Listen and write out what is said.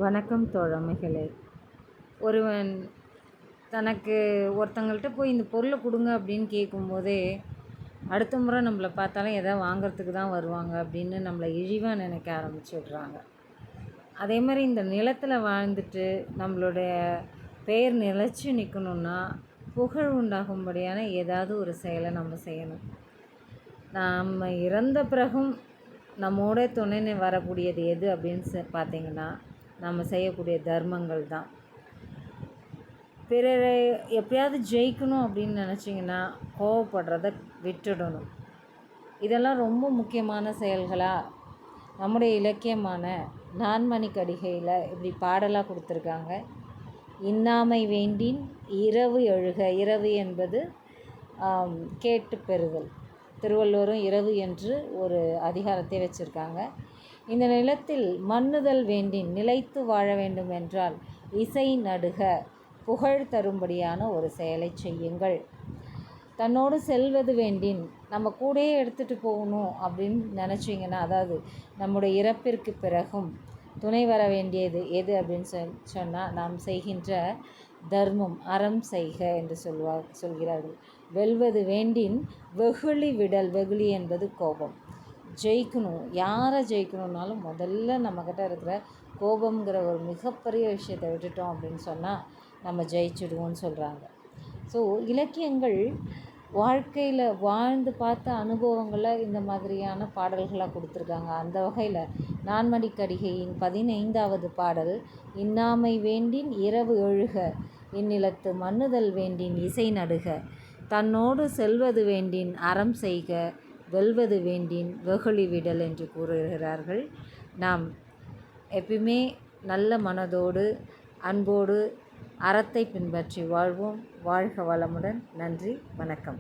வணக்கம் தோழமைகளே. ஒருவன் தனக்கு ஒருத்தங்கள்ட்ட போய் இந்த பொருளை கொடுங்க அப்படின்னு கேட்கும்போதே, அடுத்த முறை நம்மளை பார்த்தாலும் எதாவது வாங்கிறதுக்கு தான் வருவாங்க அப்படின்னு நம்மளை இழிவாக நினைக்க ஆரம்பிச்சிடுறாங்க. அதே மாதிரி இந்த நிலத்தில் வாழ்ந்துட்டு நம்மளுடைய பெயர் நிலைச்சு நிற்கணுன்னா புகழ் உண்டாகும்படியான ஏதாவது ஒரு செயலை நம்ம செய்யணும். நம்ம இறந்த பிறகும் நம்மோட துணை வரக்கூடியது எது அப்படின்னு பார்த்திங்கன்னா, நம்ம செய்யக்கூடிய தர்மங்கள் தான். பிறரை எப்படியாவது ஜெயிக்கணும் அப்படின்னு நினச்சிங்கன்னா கோவப்படுறத விட்டுடணும். இதெல்லாம் ரொம்ப முக்கியமான செயல்களாக நம்முடைய இலக்கியமான நான்மணிக்கடிகையில் இப்படி பாடலாக கொடுத்துருக்காங்க. இன்னாமை வேண்டின் இரவு எழுக. இரவு என்பது கேட்டு பெறுதல். திருவள்ளுவரும் இரவு என்று ஒரு அதிகாரத்தை வச்சுருக்காங்க. இந்த நிலத்தில் மன்னுதல் வேண்டின், நிலைத்து வாழ வேண்டும் என்றால் இசை நடுக, புகழ் தரும்படியான ஒரு செயலை செய்யுங்கள். தன்னோடு செல்வது வேண்டின், நம்ம கூடயே எடுத்துகிட்டு போகணும் அப்படின்னு நினச்சிங்கன்னா, அதாவது நம்முடைய இறப்பிற்கு பிறகும் துணை வர வேண்டியது எது அப்படின்னு சொன்னால் நாம் செய்கின்ற தர்மம், அறம் செய்க என்று சொல்கிறார்கள். வெல்வது வேண்டின் வெகுளி விடல். வெகுளி என்பது கோபம். ஜெயிக்கணும், யாரை ஜெயிக்கணுன்னாலும் முதல்ல நம்மக்கிட்ட இருக்கிற கோபங்கிற ஒரு மிகப்பெரிய விஷயத்தை விட்டுட்டோம் அப்படின்னு சொன்னால் நம்ம ஜெயிச்சிடுவோம்னு சொல்கிறாங்க. ஸோ இலக்கியங்கள் வாழ்க்கையில் வாழ்ந்து பார்த்த அனுபவங்களை இந்த மாதிரியான பாடல்களாக கொடுத்துருக்காங்க. அந்த வகையில் நான்மணிக்கடிகையின் 15வது பாடல், இன்னாமை வேண்டின் இரவு எழுக, இந்நிலத்து மன்னுதல் வேண்டின் இசை நடுக, தன்னோடு செல்வது வேண்டின் அறம் செய்க, வெல்வது வேண்டின் வெகுளி விடல் என்று கூறுகிறார்கள். நாம் எப்பயுமே நல்ல மனதோடு அன்போடு அறத்தை பின்பற்றி வாழ்வோம். வாழ்க வளமுடன். நன்றி, வணக்கம்.